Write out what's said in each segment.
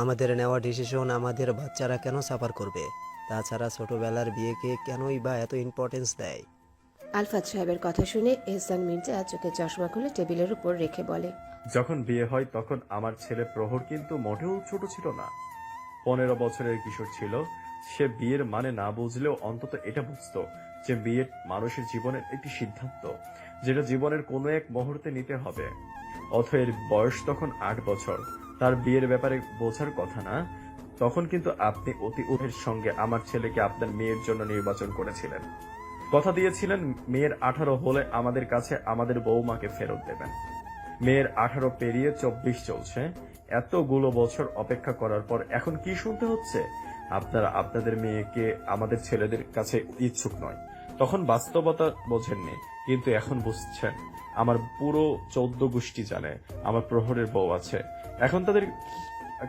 আমাদের নেওয়া ডিসিশন আমাদের বাচ্চারা কেন সাফার করবে? তাছাড়া ছোটবেলার বিয়েকে কেনই বা এত ইম্পর্টেন্স দেয়? আলফাজ সাহেবের কথা শুনে এহসান মির্জা চোখে চশমা খুলে টেবিলের উপর রেখে বলে, যখন বিয়ে হয় তখন আমার ছেলে প্রহর কিন্তু মোটেও ছোট ছিল না। 15 বছরের কিশোর ছিল। সে বিয়ের মানে না বুঝলেও অন্তত এটা বুঝতো যে বিয়ে মানুষের জীবনের একটি সিদ্ধান্ত, যেটা জীবনের কোনো এক মুহূর্তে নিতে হবে। অথয়ের বয়স তখন 8 বছর। তার বিয়ের ব্যাপারে বোঝার কথা না। তখন কিন্তু আপনি অতি উঠের সঙ্গে আমার ছেলেকে আপনার মেয়ের জন্য নির্বাচন করেছিলেন। কথা দিয়েছিলেন মেয়ের 18 হলে আমাদের কাছে আমাদের বৌমাকে ফেরত দেবেন। মেয়ের 18 পেরিয়ে 24 চলছে। এতগুলো বছর অপেক্ষা করার পর এখন কি শুনতে হচ্ছে? আপনারা আপনাদের মেয়েকে আমাদের ছেলেদের কাছে ইচ্ছুক নয়। তখন বাস্তবতা বোঝেননি, কিন্তু এখন বুঝছেন। আমার পুরো 14 গোষ্ঠী জানে আমার প্রহরের বউ আছে। এখন তাদের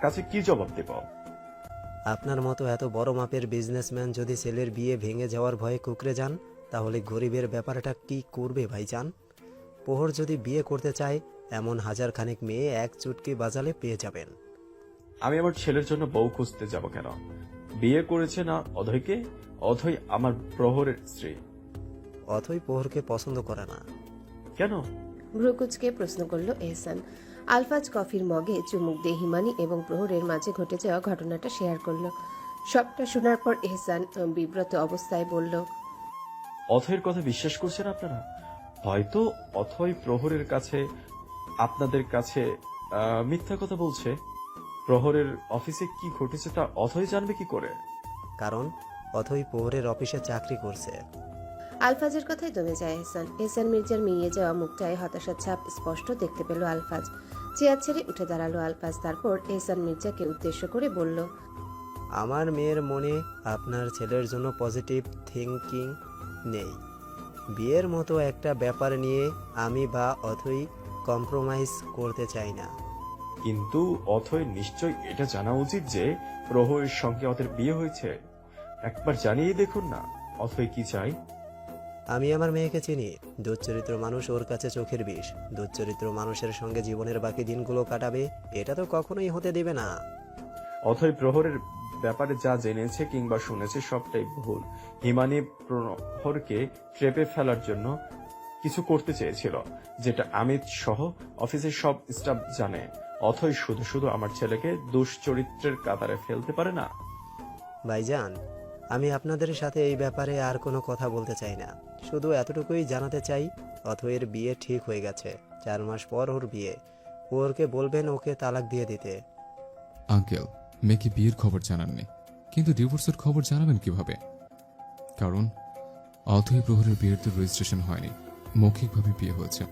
কাছে কি জবাব দেব? আপনার মতো এত বড় মাপের বিজনেসম্যান যদি ছেলের বিয়ে ভেঙে যাওয়ার ভয়ে কুঁকড়ে যান, তাহলে গরিবের ব্যাপারটা কি করবে ভাইজান? প্রহর যদি বিয়ে করতে চায়, এমন হাজার খানেক মেয়ে এক চুটকি বাজালে পেয়ে যাবেন। আমি আমার ছেলের জন্য বউ খুঁজতে যাব কেন? বিয়ে করেছে না অধৈকে? অধৈ আমার প্রহরের স্ত্রী। অথই প্রহরকে পছন্দ করে না। কেন? ভ্রুকুচকে প্রশ্ন করল এহসান। আলফাজ কফির মগে চুমুক দিয়ে হিমানি এবং প্রহরের মাঝে ঘটে যাওয়া ঘটনাটা শেয়ার করলো। সবটা শোনার পর এহসান বিব্রত অবস্থায় বলল, অথয়ের কথা বিশ্বাস করছেন আপনারা? হয়তো অথয় প্রহরের কাছে, আপনাদের কাছে মিথ্যা কথা বলছে। প্রহরের অফিসে কি ঘটেছে তা অথয় জানবে কি করে? কারণ অথই প্রহরের অফিসে চাকরি করছে। আলফাজের কথাই দমে যায় এহসান। এহসান মির্জার মিলিয়ে যাওয়া মুখটায় হতাশার ছাপ স্পষ্ট দেখতে পেল আলফাজ। চেয়ার ছেড়ে উঠে দাঁড়ালো আলফাজ। তারপর এহসান মির্জাকে উদ্দেশ্য করে বলল, আমার মেয়ের মনে আপনার ছেলের জন্য পজিটিভ থিঙ্কিং নেই। বিয়ের মতো একটা ব্যাপার নিয়ে আমি বা অথই কম্প্রোমাইজ করতে চাই না। কিন্তু অথয় নিশ্চয় এটা জানা উচিত যে প্রহরের সঙ্গে ওদের বিয়ে হয়েছে। একবার জানিয়ে দেখুন না অথয় কি চাই। আমি আমার মেয়েকে চিনি। দুশ্চরিত্র মানুষ ওর কাছে চোখের বিষ। দুশ্চরিত্র মানুষের সঙ্গে জীবনের বাকি দিনগুলো কাটাবে, এটা তো কখনোই হতে দেবে না। অথয় প্রহরের ব্যাপারে যা জেনেছে কিংবা শুনেছে সবটাই ভুল। হিমানি প্রহরকে ট্রেপে ফেলার জন্য কিছু করতে চেয়েছিল, যেটা আমিত সহ অফিসের সব স্টাফ জানে। অথয় শুধু শুধু আমার ছেলেকে দুশ্চরিত্রের কাতারে ফেলতে পারে না। ভাইজান, আমি আপনাদের সাথে এই ব্যাপারে আর কোনো কথা বলতে চাই না। শুধু এতটুকুই জানাতে চাই, অথয়ের বিয়ে ঠিক হয়ে গেছে। 4 মাস পর ওর বিয়ে। ওরকে বলবেন ওকে তালাক দিয়ে দিতে। আঙ্কেল, মেয়েকে বিয়ের খবর জানাননি, কিন্তু ডিভোর্সের খবর জানাবেন কিভাবে? কারণ অথৈ প্রহরের বিয়ের তো রেজিস্ট্রেশন হয়নি, মৌখিকভাবে বিয়ে হয়েছে।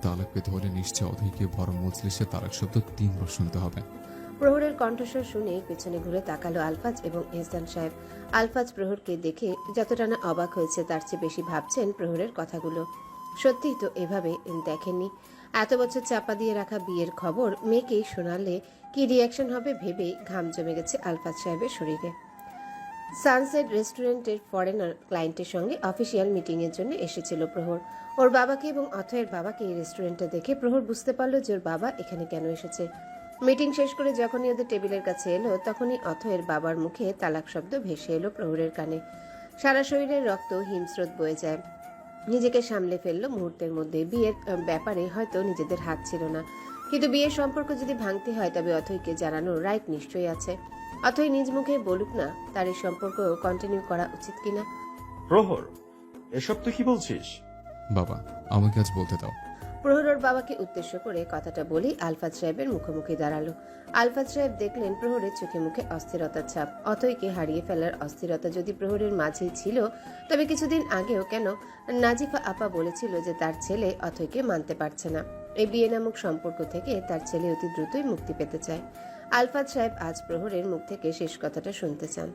তালাক পেতে হলে নিশ্চয় অথৈকে বড় মজলিসে তালাক শব্দ 3 বার শুনতে হবে। প্রহরের কণ্ঠস্বর শুনে পেছনে ঘুরে তাকালো আলফাজ এবং এহসান সাহেব। আলফাজ প্রহরকে দেখে যতটা না অবাক হয়েছে তার চেয়ে বেশি ভাবছেন প্রহরের কথাগুলো। সত্যিই তো এভাবে দেখেননি। এত বছর চাপা দিয়ে রাখা বিয়ের খবর মেয়েকে শোনালে কি রিয়াকশন হবে ভেবে ঘাম জমে গেছে আলফাজ সাহেবের শরীরে। সানসেট রেস্টুরেন্টের ফরেনার ক্লায়েন্টের সঙ্গে অফিসিয়াল মিটিংয়ের জন্য এসেছিল প্রহর। ওর বাবাকে এবং অথয়ের বাবাকে এই রেস্টুরেন্টে দেখে প্রহর বুঝতে পারল যে ওর বাবা এখানে কেন এসেছে। মিটিং শেষ করে যখনই ওদের টেবিলের কাছে এলো, তখনই অথয়ের বাবার মুখে তালাক শব্দ ভেসে এলো প্রহরের কানে। সারা শরীরের রক্ত হিমস্রোত বয়ে যায়। নিজেকে সামলে ফেললো মুহূর্তের মধ্যে। বিয়ের ব্যাপারে হয়তো নিজেদের হাত ছিল না, কিন্তু বিয়ের সম্পর্ক যদি ভাঙতে হয় তবে অথয়কে জানানোর রাইট নিশ্চয়ই আছে। অথয় নিজ মুখে বলুক না তার এই সম্পর্ক কন্টিনিউ করা উচিত কিনা। প্রহর, এসব তুই কি বলছিস? বাবা, আমাকে আজ বলতে দাও। প্রহরের বাবাকে উদ্দেশ্য করে কথাটা বলি আলফাজ সাহেবের মুখোমুখি দাঁড়ালো। আলফাজ সাহেব দেখলেন প্রহরের চোখে মুখে অস্থিরতার ছাপ। অথয়কে হারিয়ে ফেলার অস্থিরতা যদি প্রহরের মাঝেই ছিল, তবে কিছুদিন আগেও কেন নাজিফা আপা বলেছিল যে তার ছেলে অথয়কে মানতে পারছে না। এই বিয়ে নামক সম্পর্ক থেকে তার ছেলে অতি দ্রুতই মুক্তি পেতে চায়। আলফাজ সাহেব আজ প্রহরের মুখ থেকে শেষ কথাটা শুনতে চান।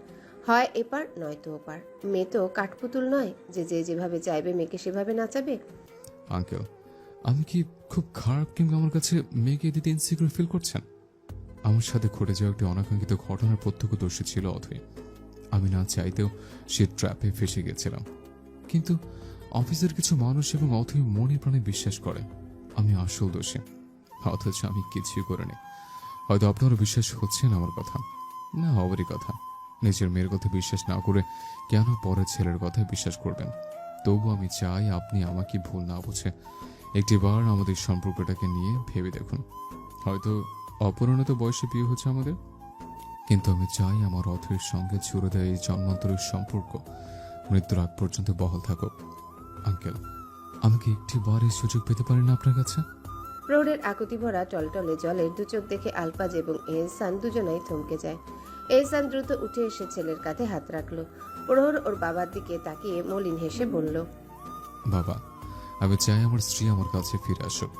হয় এপার নয়তো ওপার। মেয়ে তো কাঠপুতুল নয় যে যে যেভাবে চাইবে মেয়েকে সেভাবে নাচাবে। আঙ্কেল, আমি কি খুব খারাপ কিংবা আমার কাছে মেয়েকে দিতে ইনসিকিউর ফিল করছেন? আমার সাথে ঘটে যাওয়া একটি অনাকাঙ্ক্ষিত ঘটনার প্রত্যক্ষদর্শী ছিল অথৈ। আমি না চাইতেও সে ট্র্যাপে ফেসে গেছিলাম। কিন্তু অফিসের কিছু মানুষ এবং অথৈ মনে প্রাণে বিশ্বাস করে আমি আসল দোষী, অথচ আমি কিছুই করিনি। হয়তো আপনারও বিশ্বাস হচ্ছে না আমার কথা, না হবারই কথা। নিজের মেয়ের কথা বিশ্বাস না করে কেন পরের ছেলের কথা বিশ্বাস করবেন? তবু আমি চাই আপনি আমাকে ভুল না বুঝে একটিবার আমাদের সম্পর্কটাকে নিয়ে ভেবে দেখুন। হয়তো অপরিণত বয়সে বিয়ে হচ্ছে আমাদের, কিন্তু আমি চাই আমার অথৈর সঙ্গে জুড়ে দেয় এই জন্মান্তরের সম্পর্ক মৃত্যুর আগ পর্যন্ত বহাল থাকুক। আঙ্কেল, আমাকে একটিবার এই সুযোগ পেতে পারেন না আপনার কাছে? প্রহরের আকুতি ভরা টলটলে জলের দু চোখ দেখে আলফাজ এবং এহসান দুজনাই থমকে যায়। এহসান দ্রুত উঠে এসে ছেলের কাঁধে হাত রাখলো। প্রহর ওর বাবার দিকে তাকিয়ে মলিন হেসে বলল, বাবা, আমি চাই আমার স্ত্রী আমার কাছে ফিরে আসুক।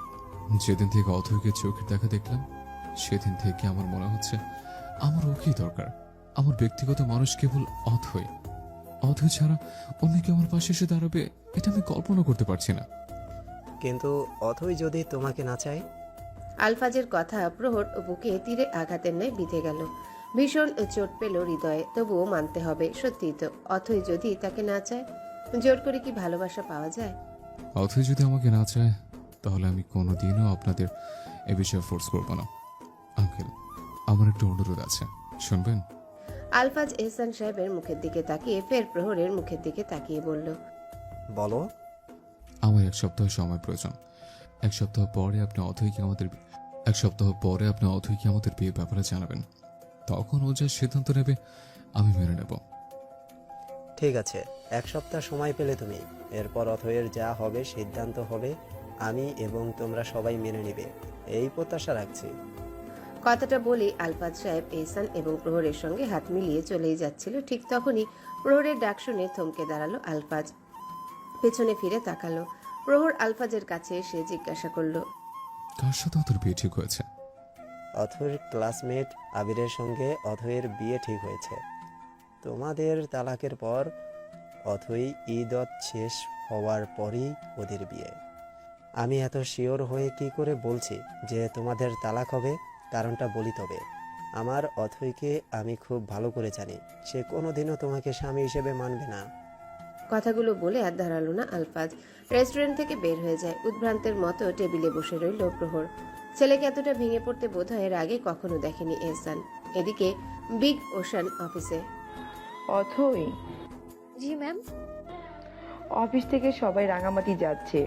যেদিন থেকে অথৈকে চোখের দেখা দেখলাম, সেদিন থেকে আমার মনে হচ্ছে আমার ওকেই দরকার। আমার ব্যক্তিগত মানুষ কেবল অথৈ। অথৈ ছাড়া অন্য কেউ আমার পাশে এসে দাঁড়াবে, এটা আমি কল্পনা করতে পারছি না। কিন্তু অথই যদি তোমাকে না চায়? আলফাজের কথা প্রহর বুকে তীরে আঘাতের ন্যায় বিঁধে গেল। ভীষণ চোট পেল হৃদয়ে, তবুও মানতে হবে, সত্যিই তো অথই যদি তাকে না চায়, জোর করে কি ভালোবাসা পাওয়া যায়? অথৈ যদি আমাকে না চায়, তাহলে আমি কোনোদিনও আপনাদের এ বিষয়ে ফোর্স করব না। আঙ্কেল, আমার একটা অনুরোধ আছে, শুনবেন? আলফাজ এহসান সাহেবের মুখের দিকে তাকিয়ে ফের প্রহরের মুখের দিকে তাকিয়ে বলল, বলো। আমার এক সপ্তাহ সময় প্রয়োজন। এক সপ্তাহ পরে আপনি অথৈকে আমাদের বিয়ের ব্যাপারে জানাবেন। তখন ও যা সিদ্ধান্ত নেবে আমি মেনে নেব। ঠিক আছে, 1 সপ্তাহ সময় পেলে তুমি। এরপর অথয়ের যা হবে সিদ্ধান্ত হবে আমি এবং তোমরা সবাই মেনে নিবে, এই প্রত্যাশা রাখছি। কথাটা বলে আলফাজ সাহেব এহসান এবং প্রহরের সঙ্গে হাত মিলিয়ে চলেই যাচ্ছিল। ঠিক তখনই প্রহরের ডাক শুনে থমকে দাঁড়ালো আলফাজ। পেছনে ফিরে তাকালো। প্রহর আলফাজের কাছে এসে জিজ্ঞাসা করলো, কার সাথে ওদের বিয়ে ঠিক হয়েছে? অথয়ের ক্লাসমেট আবিরের সঙ্গে অথয়ের বিয়ে ঠিক হয়েছে। তোমাদের তালাকের পর অথই ঈদত শেষ হওয়ার পরই ওদের বিয়ে। আমি এত শিওর হয়ে কি করে বলছি যে তোমাদের তালাক হবে? কারণটা বলি তবে। আমার অথইকে আমি খুব ভালো করে জানি, সে কোনোদিনও তোমাকে স্বামী হিসেবে মানবে না। কথাগুলো বলে আর দাঁড়ালো না আলফাজ। রেস্টুরেন্ট থেকে বের হয়ে যায়। উদ্ভ্রান্তের মতো টেবিলে বসে রইল প্রহর। ছেলেকে এতটা ভেঙে পড়তে বোধহয় এর আগে কখনো দেখেনি এহসান। এদিকে বিগ ওশান অফিসে। অথই, জি ম্যাম। অফিস থেকে সবাই রাঙামাটি যাচ্ছে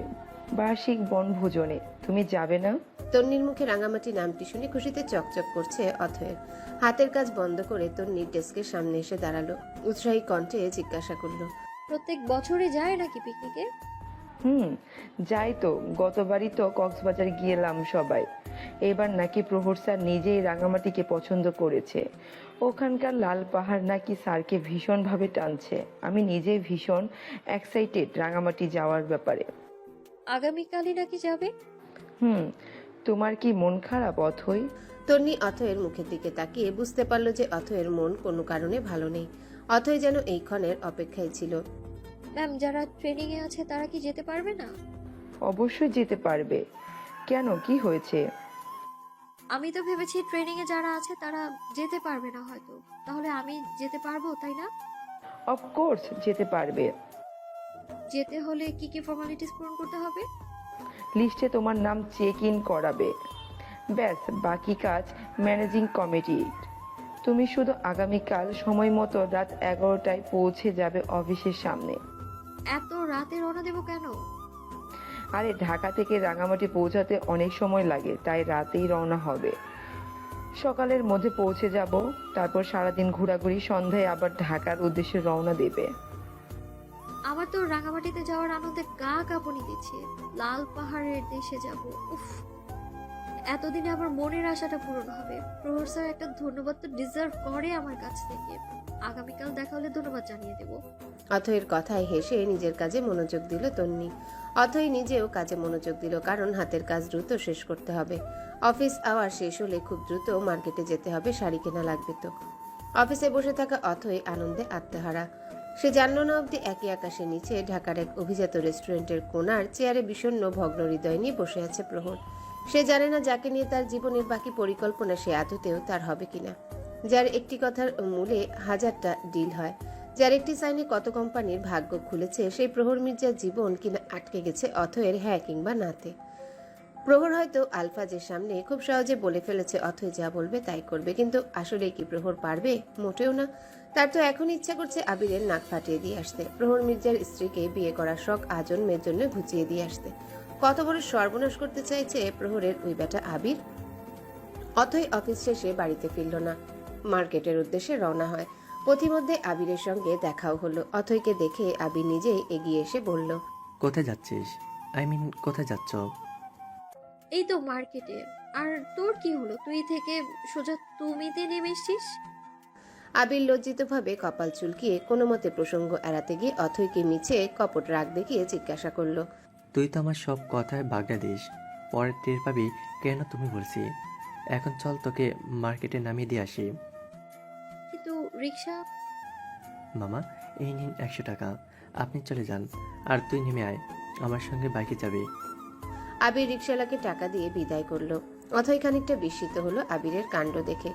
বার্ষিক বনভোজনে, তুমি যাবে না? তন্নির মুখে রাঙামাটি নামটি শুনে খুশিতে চকচক করছে অথয়ের। হাতের কাজ বন্ধ করে তন্নির ডেস্কের সামনে এসে দাঁড়ালো। উৎসাহী কণ্ঠে জিজ্ঞাসা করলো, প্রত্যেক বছরে যায় নাকি পিকনিকে? যাই তো, গতবারই তো কক্সবাজার গিয়েলাম সবাই। এবার নাকি প্রহর স্যার নিজেই রাঙামাটিকে পছন্দ করেছে। ওখানকার লাল পাহাড় নাকি স্যারকে ভীষণভাবে টানছে। আমি নিজে ভীষণ এক্সাইটেড রাঙামাটি যাওয়ার ব্যাপারে। আগামীকালই নাকি যাবে? তোমার কি মন খারাপ অথই? তন্নি অথয়ের মুখের দিকে তাকিয়ে বুঝতে পারল যে অথয়ের মন কোনো কারণে ভালো নেই। অথয় যেন এই ক্ষণের অপেক্ষায় ছিল। ম্যাম, যারা ট্রেনিং এ আছে তারা কি যেতে পারবে না? অবশ্যই যেতে পারবে। কেন, কি হয়েছে? আমি তো ভেবেছি ট্রেনিং এ যারা আছে তারা যেতে পারবে না হয়তো, তাহলে আমি যেতে পারবো, তাই না? অফকোর্স যেতে পারবে। যেতে হলে কি কি ফর্মালিটিস পূরণ করতে হবে? লিস্টে তোমার নাম চেক ইন করাবে, ব্যাস। বাকি কাজ ম্যানেজিং কমিটি। তুমি শুধু আগামীকাল সময় মতো রাত 11টায় পৌঁছে যাবে অফিসের সামনে। এত রাতে রওনা দেবো কেন? আরে ঢাকা থেকে রাঙামাটি পৌঁছাতে অনেক সময় লাগে, তাই রাতেই রওনা হবে। সকালের মধ্যে পৌঁছে যাব, তারপর সারাদিন ঘোরাঘুরি, সন্ধ্যায় আবার ঢাকার উদ্দেশ্যে রওনা দেবে। আমার তো রাঙামাটিতে যাওয়ার আনন্দে গা কাঁপুনি দিচ্ছে। লাল পাহাড়ের দেশে যাব, উফ। এতদিনে আমার মনের আশাটা পূরণ হবে। প্রহর স্যার একটা ধন্যবাদ তো ডিজার্ভ করে আমার কাছ থেকে। আগামীকাল দেখা হলে ধন্যবাদ জানিয়ে দেব। অথয়ের কথায় হেসে নিজের কাজে মনোযোগ দিল তন্নি। অথই নিজেও কাজে মনোযোগ দিল, কারণ হাতের কাজ দ্রুত শেষ করতে হবে। অফিস আওয়ার শেষ হলে খুব দ্রুত মার্কেটে যেতে হবে, শাড়ি কেনা লাগবে তো। অফিসে বসে থাকা অথই আনন্দে আত্মহারা। সে জানল না অবধি একই আকাশের নিচে ঢাকার এক অভিজাত রেস্টুরেন্টের কোণার চেয়ারে বিষণ্ণ ভগ্ন হৃদয় নিয়ে বসে আছে প্রহর। সে জানে না যাকে নিয়ে তার জীবনের বাকি পরিকল্পনা সে আদতেও তার হবে কিনা। যার একটি কথার মূলে হাজারটা ডিল হয়, যার একটি সাইনে কত কোম্পানির ভাগ্য খুলেছে, সেই প্রহর মির্জার জীবন কিনা আটকে গেছে অথয়ের হ্যাঁ কিংবা নাতে। প্রহর হয়তো আলফাজের সামনে খুব সহজে বলে ফেলেছে অথই যা বলবে তাই করবে, কিন্তু আসলে কি প্রহর পারবে? মোটেও না। তার তো এখন ইচ্ছা করছে আবিরের নাক ফাটিয়ে দিয়ে আসতে, প্রহর মির্জার স্ত্রীকে বিয়ে করার শখ আজন্মের জন্য ঘুচিয়ে দিয়ে আসতে। কত বড় সর্বনাশ করতে চাইছে প্রহরের ওই বেটা আবির। অথই অফিস শেষে বাড়িতে ফিরল না, মার্কেটের উদ্দেশ্যে রওনা হয়। পথিমধ্যে আবিরের সঙ্গে দেখাও হলো। অথইকে দেখে আবির নিজেই এগিয়ে এসে বলল, কোথায় যাচ্ছিস? কোথায় যাচ্ছ? এই তো মার্কেটে। আর তোর কি হলো, তুই থেকে সোজা তুমিতে নেমে এসছিস? আবির লজ্জিতভাবে কপাল চুলকিয়ে কোনো মতে প্রসঙ্গ এড়াতে গিয়ে অথইকে মিছে কপট রাগ দেখিয়ে জিজ্ঞাসা করলো, তুই তো আমার সব কথায় বাগড়া দিস, পরে টের পাবি কেন তুমি বলছি। এখন চল, তোকে মার্কেটে নামিয়ে দিয়ে আসি। কিন্তু রিক্সা? মামা, এই নিন 100 টাকা, আপনি চলে যান। আর তুই নেমে আয়, আমার সঙ্গে বাইকে যাবি। আবির রিকশালাকে টাকা দিয়ে বিদায় করলো। অথই খানিকটা বিস্মিত হলো আবিরের কাণ্ড দেখে।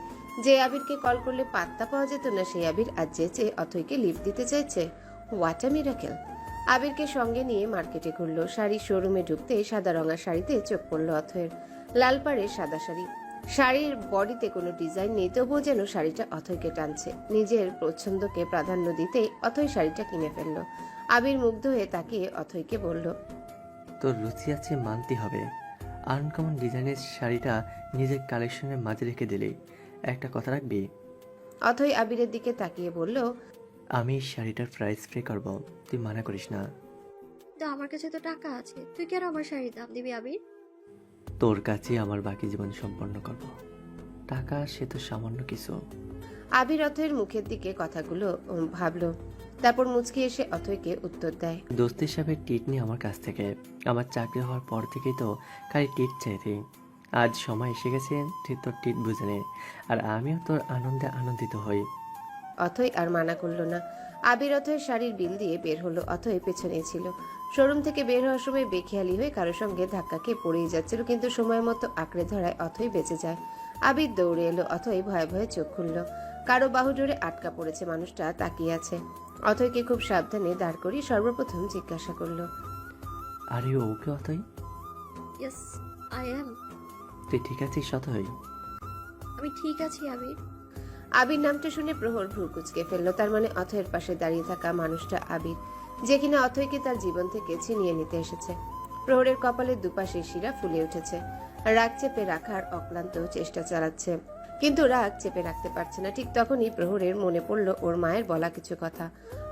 যে আবিরকে কল করলে পাত্তা পাওয়া যেত না, সেই আবির আজ যেচে অথইকে লিফট দিতে চাইছে। What a miracle. আবিরকে সঙ্গে নিয়ে মার্কেটে ঘুরলো। শাড়ির শোরুমে ঢুকতে সাদা রঙা শাড়িতে চোখ পড়লো অথয়ের। লাল পাড়ের সাদা শাড়ি, শাড়ির বডিতে কোনো ডিজাইন নেই, তবুও যেন শাড়িটা অথইকে টানছে। নিজের পছন্দকে প্রাধান্য দিতে অথই শাড়িটা কিনে ফেললো। আবির মুগ্ধ হয়ে তাকিয়ে অথইকে বলল, তোর রুচি আছে মানতে হবে। আনকমন ডিজাইনের শাড়িটা নিজের কালেকশনের মাঝে রেখে দিলি। একটা কথা রাখবি? অথই আবিরের দিকে তাকিয়ে বলল, আমি এই শাড়িটার প্রাইস পে করবো, তুই মানা করিস না। তো আমার কাছে তো টাকা আছে, তুই কেন আমার শাড়ির দাম দিবি আবির? তোর কাছে আমার বাকি জীবন সম্পন্ন করব। টাকা সে তো সামান্য কিছু। আবির অথয়ের মুখের দিকে কথাগুলো ভাবলো, তারপর মুচকি এসে অথয়কে উত্তর দেয়, দোস্ত হিসাবে টিট নিয়ে আমার কাছ থেকে। আমার চাকরি হওয়ার পর থেকেই তো খালি টিট চাইতি। আজ সময় এসে গেছে, তুই তোর টিট বুঝে নে, আর আমিও তোর আনন্দে আনন্দিত হই। অথই আর মানা করলো না। আবির অথয়ের শাড়ির বিল দিয়ে বের হলো। অথই পেছনে ছিল। শোরুম থেকে বের হওয়ার সময় বেখেয়ালি হয়ে কারোর সঙ্গে ধাক্কা খেয়ে পড়েই যাচ্ছিল, কিন্তু সময় মতো আঁকড়ে ধরায় অথই বেঁচে যায়। আবির দৌড়ে এলো। অথই ভয়ে ভয়ে চোখ খুলল। কারো বাহু জোরে আটকা পড়েছে, মানুষটা তাকিয়ে আছে। অথইকে খুব সাবধানে দাঁড় করিয়ে সর্বপ্রথম জিজ্ঞাসা করলো, আরে ওকে অতই, ইয়েস আই এম। তুই ঠিক আছিস অতই? আমি ঠিক আছি আবির। আবির নামটা শুনে প্রহর ভ্রু কুচকে ফেললো। তার মানে অথয়ের পাশে দাঁড়িয়ে থাকা মানুষটা আবির, যে কিনা অথয়কে তার জীবন থেকে ছিনিয়ে নিতে এসেছে। প্রহরের কপালের দুপাশে শিরা ফুলে উঠেছে। রাগ চেপে রাখার অক্লান্ত চেষ্টা চালাচ্ছে, কিন্তু রাগ চেপে রাখতে পারছে না। ঠিক তখনই প্রহরের মনে পড়ল ওর মায়ের বলা কিছু কথা।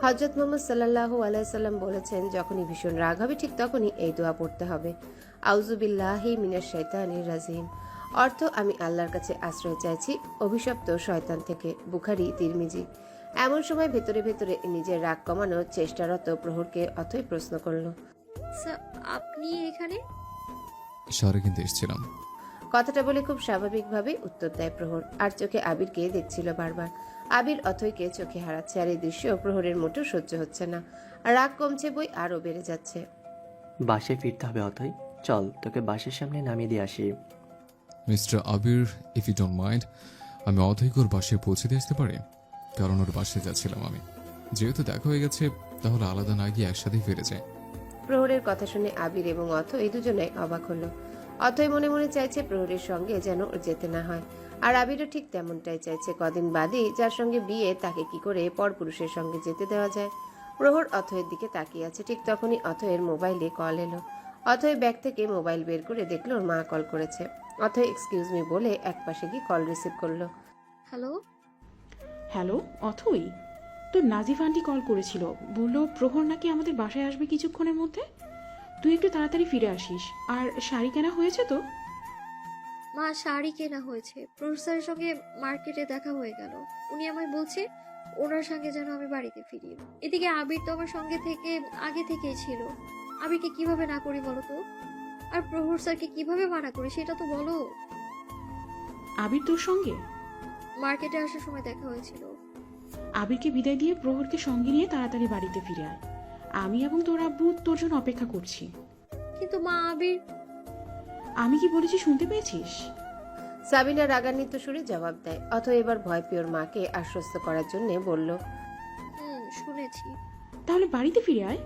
হযরত মুহাম্মদ সাল্লাল্লাহু আলাইহি সাল্লাম বলেছেন, যখনই ভীষণ রাগ হবে ঠিক তখনই এই দোয়া পড়তে হবে, আউযু বিল্লাহি মিনাশ শাইতানির রাজিম। অর্থ, আমি আল্লাহর কাছে আশ্রয় চাইছি অভিশপ্ত শয়তান থেকে। বুখারী, তিরমিজি। এমন সময় ভেতরে ভেতরে নিজের রাগ কমানোর চেষ্টারত প্রহরকে অথই প্রশ্ন করল, স্যার আপনি এখানে? শহরে কিনতে এসেছিলাম। কথাটা বলে খুব স্বাভাবিকভাবে উত্তর দেয় প্রহর, আর চোখে আবিরকে দেখছিল বারবার। আবির অথইকে চোখে হারাচ্ছে, আর এই দৃশ্য প্রহরের মোটেও সহ্য হচ্ছে না। রাগ কমছে বই আরো বেড়ে যাচ্ছে। বাসায় ফিরতে হবে অতই, চল তোকে বাসের সামনে নামিয়ে দিয়ে আসি। Mister Abir, if you don't mind, আমি অথৈকে ওর বাসায় পৌঁছে দিয়ে আসতে পারি? কারণ ওর বাসায় যাচ্ছিলাম আমি। যেহেতু দেখা হয়ে গেছে, তাহলে আলাদা না গিয়ে একসাথেই ফিরে যায়। প্রহরের কথা শুনে আবির এবং অথই দুজনেই অবাক হলো। অথই মনে মনে চাইছে প্রহরের সঙ্গে যেন ওর যেতে না হয়, আর আবিরও ঠিক তেমনটাই চাইছে। কদিন বাদেই যার সঙ্গে বিয়ে, তাকে কি করে পরপুরুষের সঙ্গে যেতে দেওয়া যায়। প্রহর অথয়ের দিকে তাকিয়ে আছে। ঠিক তখনই অথয়ের মোবাইলে কল এলো। অথয় ব্যাগ থেকে মোবাইল বের করে দেখলো ওর মা কল করেছে। অথয় এক্সকিউজ মি বলে একপাশে গিয়ে কল রিসিভ করলো। হ্যালো? হ্যালো অথই, তোর নাজিফ আন্টি কল করেছিল, বললো প্রহর নাকি আমাদের বাসায় আসবে কিছুক্ষণের মধ্যে। তুই একটু তাড়াতাড়ি ফিরে আসিস। আর শাড়ি কেনা হয়েছে তো? মা, শাড়ি কেনা হয়েছে। প্রফেসরের সঙ্গে মার্কেটে দেখা হয়ে গেল। উনি আমায় বলছে ওনার সঙ্গে যেন আমি বাড়িতে ফিরি। এদিকে আবির তো আমার সঙ্গে থেকে আগে থেকেই ছিল। আবিরকে কিভাবে না করি বলো তো? আর প্রহর স্যারকে কিভাবে মানা করি সেটা তো বলো। আবির তোর সঙ্গে? মার্কেটে আসার সময় দেখা হয়েছিল। আবিরকে বিদায় দিয়ে প্রহরকে সঙ্গে নিয়ে তাড়াতাড়ি বাড়িতে ফিরে আয়। আমি এবং তোর আব্বু তোর জন্য অপেক্ষা করছি। কিন্তু মা, আবির। আমি কি বলেছি শুনতে পেয়েছিস? সাবিনা রাগান্বিত সুরে জবাব দেয়। অথয় এবার ভয় পেয়ে ওর মাকে আশ্বস্ত করার জন্য বলল, শুনেছি। তাহলে বাড়িতে ফিরে আয়।